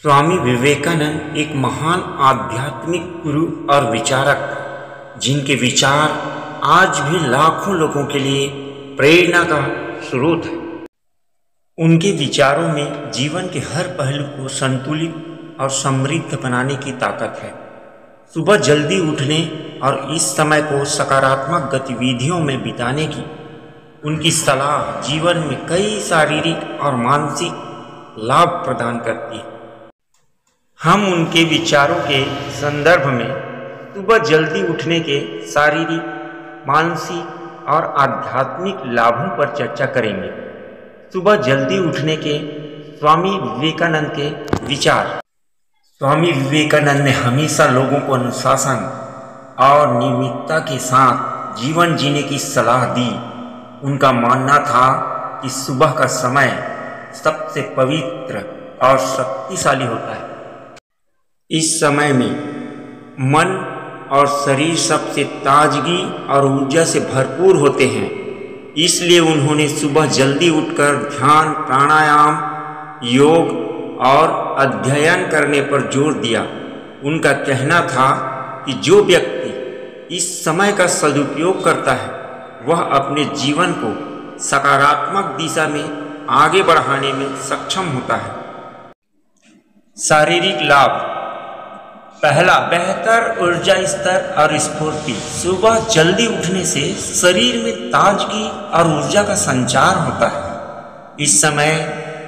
स्वामी विवेकानंद एक महान आध्यात्मिक गुरु और विचारक, जिनके विचार आज भी लाखों लोगों के लिए प्रेरणा का स्रोत है। उनके विचारों में जीवन के हर पहलू को संतुलित और समृद्ध बनाने की ताकत है। सुबह जल्दी उठने और इस समय को सकारात्मक गतिविधियों में बिताने की उनकी सलाह जीवन में कई शारीरिक और मानसिक लाभ प्रदान करती है। हम उनके विचारों के संदर्भ में सुबह जल्दी उठने के शारीरिक, मानसिक और आध्यात्मिक लाभों पर चर्चा करेंगे। सुबह जल्दी उठने के स्वामी विवेकानंद के विचार। स्वामी विवेकानंद ने हमेशा लोगों को अनुशासन और नियमितता के साथ जीवन जीने की सलाह दी। उनका मानना था कि सुबह का समय सबसे पवित्र और शक्तिशाली होता है। इस समय में मन और शरीर सबसे ताजगी और ऊर्जा से भरपूर होते हैं। इसलिए उन्होंने सुबह जल्दी उठकर ध्यान, प्राणायाम, योग और अध्ययन करने पर जोर दिया। उनका कहना था कि जो व्यक्ति इस समय का सदुपयोग करता है वह अपने जीवन को सकारात्मक दिशा में आगे बढ़ाने में सक्षम होता है। शारीरिक लाभ। पहला, बेहतर ऊर्जा स्तर और स्फूर्ति। सुबह जल्दी उठने से शरीर में ताजगी और ऊर्जा का संचार होता है। इस समय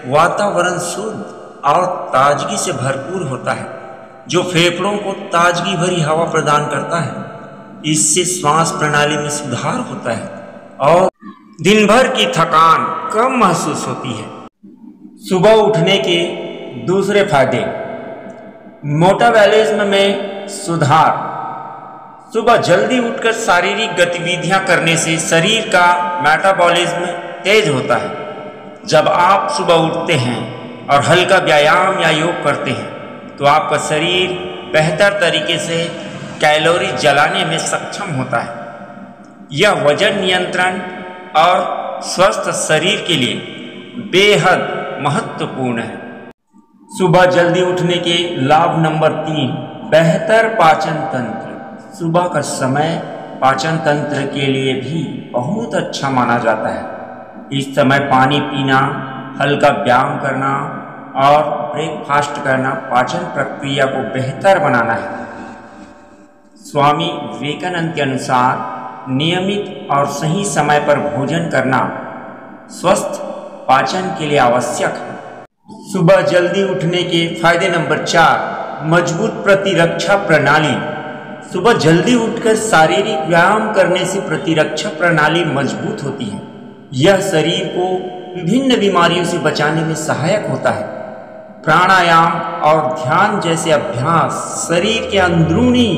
वातावरण शुद्ध और ताजगी से भरपूर होता है, जो फेफड़ों को ताजगी भरी हवा प्रदान करता है। इससे श्वास प्रणाली में सुधार होता है और दिन भर की थकान कम महसूस होती है। सुबह उठने के दूसरे फायदे। मेटाबॉलिज्म में सुधार। सुबह जल्दी उठकर शारीरिक गतिविधियां करने से शरीर का मेटाबॉलिज्म तेज होता है। जब आप सुबह उठते हैं और हल्का व्यायाम या योग करते हैं तो आपका शरीर बेहतर तरीके से कैलोरी जलाने में सक्षम होता है। यह वजन नियंत्रण और स्वस्थ शरीर के लिए बेहद महत्वपूर्ण है। सुबह जल्दी उठने के लाभ नंबर 3, बेहतर पाचन तंत्र। सुबह का समय पाचन तंत्र के लिए भी बहुत अच्छा माना जाता है। इस समय पानी पीना, हल्का व्यायाम करना और ब्रेकफास्ट करना पाचन प्रक्रिया को बेहतर बनाना है। स्वामी विवेकानंद के अनुसार नियमित और सही समय पर भोजन करना स्वस्थ पाचन के लिए आवश्यक है। सुबह जल्दी उठने के फायदे नंबर 4, मजबूत प्रतिरक्षा प्रणाली। सुबह जल्दी उठकर शारीरिक व्यायाम करने से प्रतिरक्षा प्रणाली मजबूत होती है। यह शरीर को विभिन्न बीमारियों से बचाने में सहायक होता है। प्राणायाम और ध्यान जैसे अभ्यास शरीर के अंदरूनी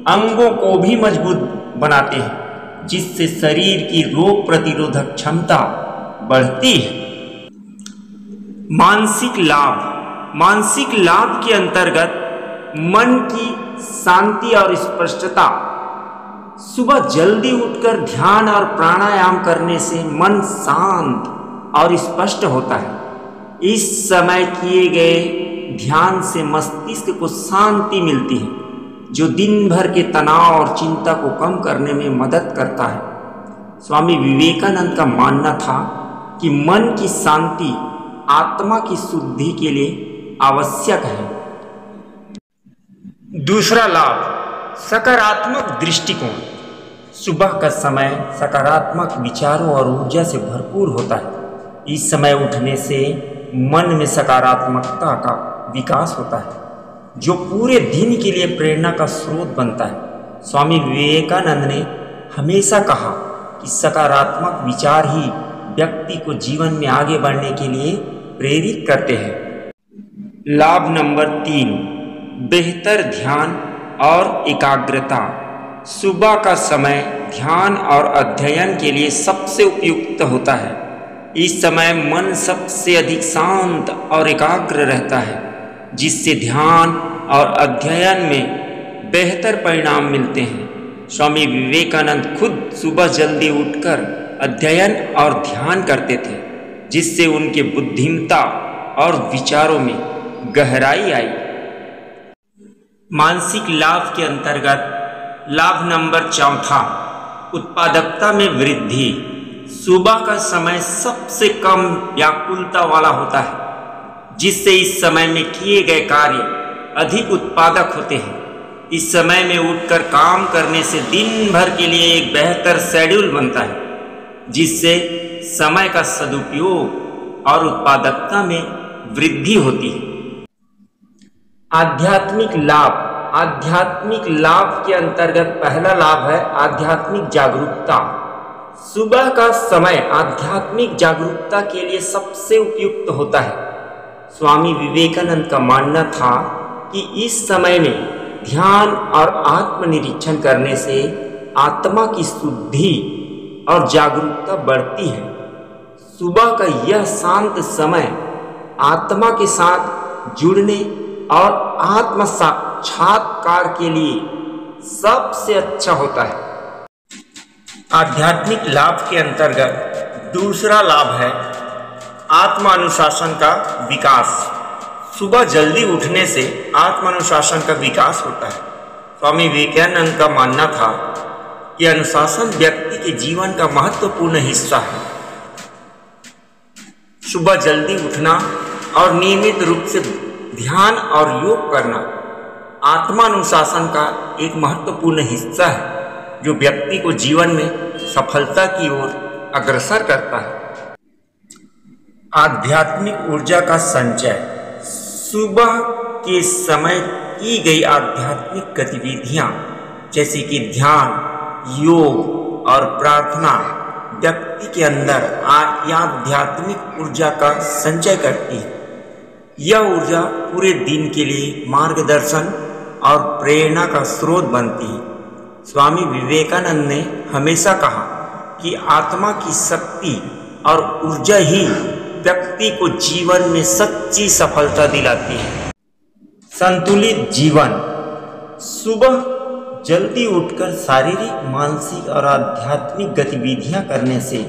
अंगों को भी मजबूत बनाते हैं, जिससे शरीर की रोग प्रतिरोधक क्षमता बढ़ती है। मानसिक लाभ। मानसिक लाभ के अंतर्गत मन की शांति और स्पष्टता। सुबह जल्दी उठकर ध्यान और प्राणायाम करने से मन शांत और स्पष्ट होता है। इस समय किए गए ध्यान से मस्तिष्क को शांति मिलती है, जो दिन भर के तनाव और चिंता को कम करने में मदद करता है। स्वामी विवेकानंद का मानना था कि मन की शांति आत्मा की शुद्धि के लिए आवश्यक है। दूसरा लाभ, सकारात्मक दृष्टिकोण। सुबह का समय सकारात्मक विचारों और ऊर्जा से भरपूर होता है। इस समय उठने से मन में सकारात्मकता का विकास होता है, जो पूरे दिन के लिए प्रेरणा का स्रोत बनता है। स्वामी विवेकानंद ने हमेशा कहा कि सकारात्मक विचार ही व्यक्ति को जीवन में आगे बढ़ने के लिए प्रेरित करते हैं। लाभ नंबर 3, बेहतर ध्यान और एकाग्रता। सुबह का समय ध्यान और अध्ययन के लिए सबसे उपयुक्त होता है। इस समय मन सबसे अधिक शांत और एकाग्र रहता है, जिससे ध्यान और अध्ययन में बेहतर परिणाम मिलते हैं। स्वामी विवेकानंद खुद सुबह जल्दी उठकर अध्ययन और ध्यान करते थे, जिससे उनके बुद्धिमत्ता और विचारों में गहराई आई। मानसिक लाभ के अंतर्गत लाभ नंबर 4, उत्पादकता में वृद्धि। सुबह का समय सबसे कम व्याकुलता वाला होता है, जिससे इस समय में किए गए कार्य अधिक उत्पादक होते हैं। इस समय में उठकर काम करने से दिन भर के लिए एक बेहतर शेड्यूल बनता है, जिससे समय का सदुपयोग और उत्पादकता में वृद्धि होती है। आध्यात्मिक लाभ। आध्यात्मिक लाभ के अंतर्गत पहला लाभ है आध्यात्मिक जागरूकता। सुबह का समय आध्यात्मिक जागरूकता के लिए सबसे उपयुक्त होता है। स्वामी विवेकानंद का मानना था कि इस समय में ध्यान और आत्मनिरीक्षण करने से आत्मा की शुद्धि और जागरूकता बढ़ती है। सुबह का यह शांत समय आत्मा के साथ जुड़ने और आत्म साक्षात्कार के लिए सबसे अच्छा होता है। आध्यात्मिक लाभ के अंतर्गत दूसरा लाभ है आत्मानुशासन का विकास। सुबह जल्दी उठने से आत्मानुशासन का विकास होता है। स्वामी विवेकानंद का मानना था कि अनुशासन व्यक्ति के जीवन का महत्वपूर्ण हिस्सा है। सुबह जल्दी उठना और नियमित रूप से ध्यान और योग करना आत्मानुशासन का एक महत्वपूर्ण हिस्सा है, जो व्यक्ति को जीवन में सफलता की ओर अग्रसर करता है। आध्यात्मिक ऊर्जा का संचय। सुबह के समय की गई आध्यात्मिक गतिविधियां जैसे कि ध्यान, योग और प्रार्थना व्यक्ति के अंदर आध्यात्मिक ऊर्जा का संचय करती है। यह ऊर्जा पूरे दिन के लिए मार्गदर्शन और प्रेरणा का स्रोत बनती है। स्वामी विवेकानंद ने हमेशा कहा कि आत्मा की शक्ति और ऊर्जा ही व्यक्ति को जीवन में सच्ची सफलता दिलाती है। संतुलित जीवन। सुबह जल्दी उठकर शारीरिक, मानसिक और आध्यात्मिक गतिविधियां करने से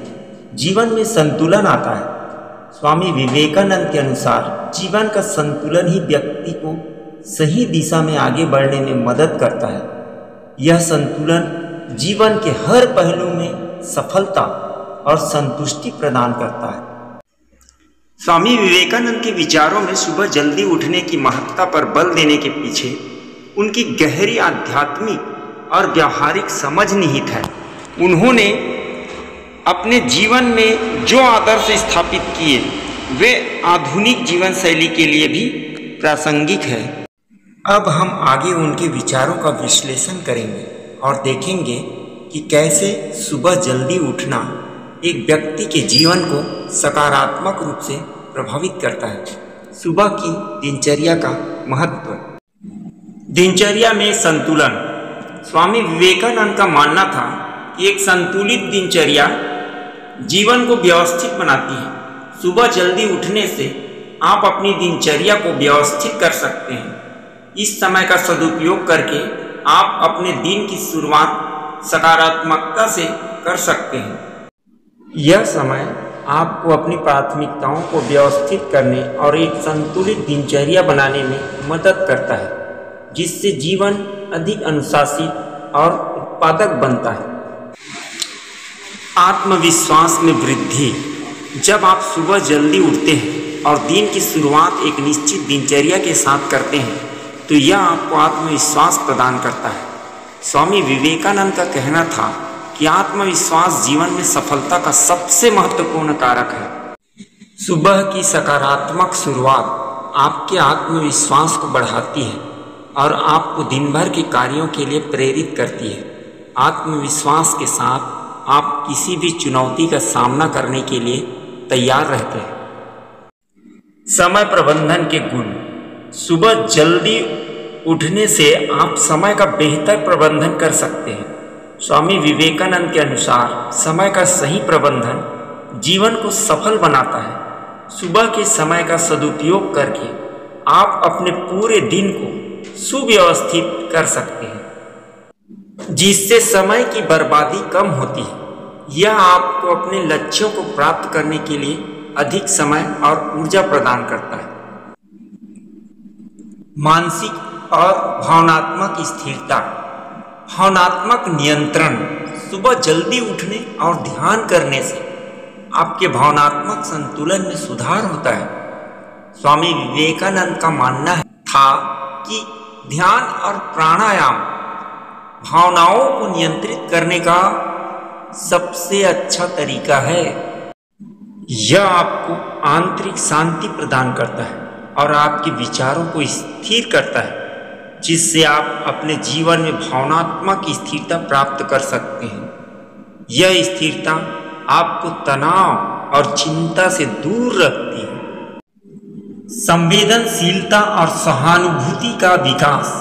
जीवन में संतुलन आता है। स्वामी विवेकानंद के अनुसार जीवन का संतुलन ही व्यक्ति को सही दिशा में आगे बढ़ने में मदद करता है। यह संतुलन जीवन के हर पहलू में सफलता और संतुष्टि प्रदान करता है। स्वामी विवेकानंद के विचारों में सुबह जल्दी उठने की महत्ता पर बल देने के पीछे उनकी गहरी आध्यात्मिक और व्यावहारिक समझ निहित है। उन्होंने अपने जीवन में जो आदर्श स्थापित किए वे आधुनिक जीवन शैली के लिए भी प्रासंगिक है। अब हम आगे उनके विचारों का विश्लेषण करेंगे और देखेंगे कि कैसे सुबह जल्दी उठना एक व्यक्ति के जीवन को सकारात्मक रूप से प्रभावित करता है। सुबह की दिनचर्या का महत्व। दिनचर्या में संतुलन। स्वामी विवेकानंद का मानना था कि एक संतुलित दिनचर्या जीवन को व्यवस्थित बनाती है। सुबह जल्दी उठने से आप अपनी दिनचर्या को व्यवस्थित कर सकते हैं। इस समय का सदुपयोग करके आप अपने दिन की शुरुआत सकारात्मकता से कर सकते हैं। यह समय आपको अपनी प्राथमिकताओं को व्यवस्थित करने और एक संतुलित दिनचर्या बनाने में मदद करता है, जिससे जीवन अधिक अनुशासित और उत्पादक बनता है। आत्मविश्वास में वृद्धि। जब आप सुबह जल्दी उठते हैं और दिन की शुरुआत एक निश्चित दिनचर्या के साथ करते हैं तो यह आपको आत्मविश्वास प्रदान करता है। स्वामी विवेकानंद का कहना था कि आत्मविश्वास जीवन में सफलता का सबसे महत्वपूर्ण कारक है। सुबह की सकारात्मक शुरुआत आपके आत्मविश्वास को बढ़ाती है और आपको दिन भर के कार्यों के लिए प्रेरित करती है। आत्मविश्वास के साथ आप किसी भी चुनौती का सामना करने के लिए तैयार रहते हैं। समय प्रबंधन के गुण। सुबह जल्दी उठने से आप समय का बेहतर प्रबंधन कर सकते हैं। स्वामी विवेकानंद के अनुसार समय का सही प्रबंधन जीवन को सफल बनाता है। सुबह के समय का सदुपयोग करके आप अपने पूरे दिन को सुव्यवस्थित कर सकते हैं, जिससे समय की बर्बादी कम होती है। यह आपको अपने लक्ष्यों को प्राप्त करने के लिए अधिक समय और ऊर्जा प्रदान करता है। मानसिक और भावनात्मक स्थिरता, भावनात्मक नियंत्रण। सुबह जल्दी उठने और ध्यान करने से आपके भावनात्मक संतुलन में सुधार होता है। स्वामी विवेकानंद का मानना था कि ध्यान और प्राणायाम भावनाओं को नियंत्रित करने का सबसे अच्छा तरीका है। यह आपको आंतरिक शांति प्रदान करता है और आपके विचारों को स्थिर करता है, जिससे आप अपने जीवन में भावनात्मक स्थिरता प्राप्त कर सकते हैं। यह स्थिरता आपको तनाव और चिंता से दूर रखती है। संवेदनशीलता और सहानुभूति का विकास।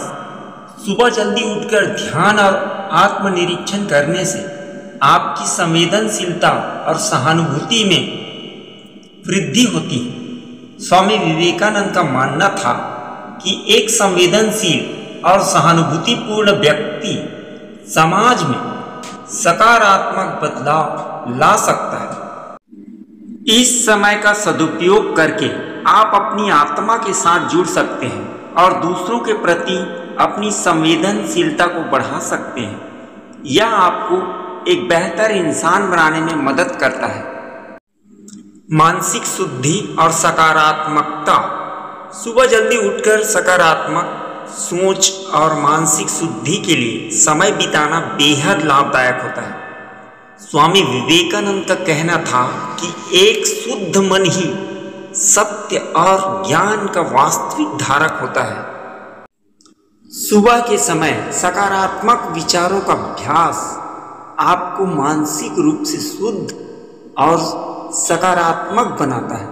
सुबह जल्दी उठकर ध्यान और आत्मनिरीक्षण करने से आपकी संवेदनशीलता और सहानुभूति में वृद्धि होती है। स्वामी विवेकानंद का मानना था कि एक संवेदनशील और सहानुभूतिपूर्ण व्यक्ति समाज में सकारात्मक बदलाव ला सकता है। इस समय का सदुपयोग करके आप अपनी आत्मा के साथ जुड़ सकते हैं और दूसरों के प्रति अपनी संवेदनशीलता को बढ़ा सकते हैं। यह आपको एक बेहतर इंसान बनाने में मदद करता है। मानसिक शुद्धि और सकारात्मकता। सुबह जल्दी उठकर सकारात्मक सोच और मानसिक शुद्धि के लिए समय बिताना बेहद लाभदायक होता है। स्वामी विवेकानंद का कहना था कि एक शुद्ध मन ही सत्य और ज्ञान का वास्तविक धारक होता है। सुबह के समय सकारात्मक विचारों का अभ्यास आपको मानसिक रूप से शुद्ध और सकारात्मक बनाता है,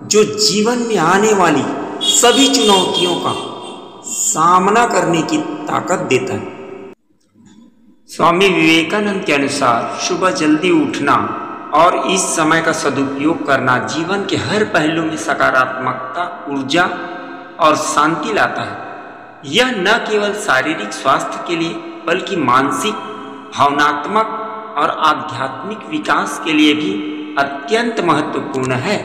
जो जीवन में आने वाली सभी चुनौतियों का सामना करने की ताकत देता है। स्वामी विवेकानंद के अनुसार सुबह जल्दी उठना और इस समय का सदुपयोग करना जीवन के हर पहलू में सकारात्मकता, ऊर्जा और शांति लाता है। यह न केवल शारीरिक स्वास्थ्य के लिए बल्कि मानसिक, भावनात्मक और आध्यात्मिक विकास के लिए भी अत्यंत महत्वपूर्ण है।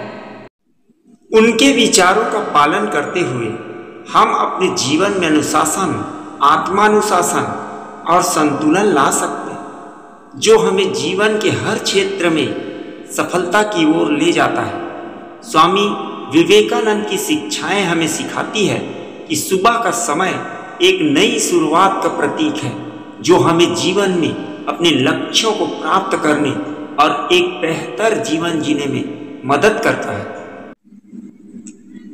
उनके विचारों का पालन करते हुए हम अपने जीवन में अनुशासन, आत्मानुशासन और संतुलन ला सकते हैं, जो हमें जीवन के हर क्षेत्र में सफलता की ओर ले जाता है। स्वामी विवेकानंद की शिक्षाएं हमें सिखाती है कि सुबह का समय एक नई शुरुआत का प्रतीक है, जो हमें जीवन में अपने लक्ष्यों को प्राप्त करने और एक बेहतर जीवन जीने में मदद करता है।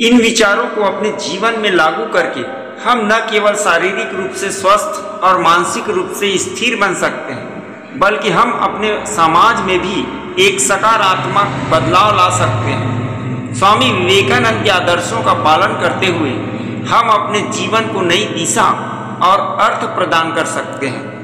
इन विचारों को अपने जीवन में लागू करके हम न केवल शारीरिक रूप से स्वस्थ और मानसिक रूप से स्थिर बन सकते हैं, बल्कि हम अपने समाज में भी एक सकारात्मक बदलाव ला सकते हैं। स्वामी विवेकानंद के आदर्शों का पालन करते हुए हम अपने जीवन को नई दिशा और अर्थ प्रदान कर सकते हैं।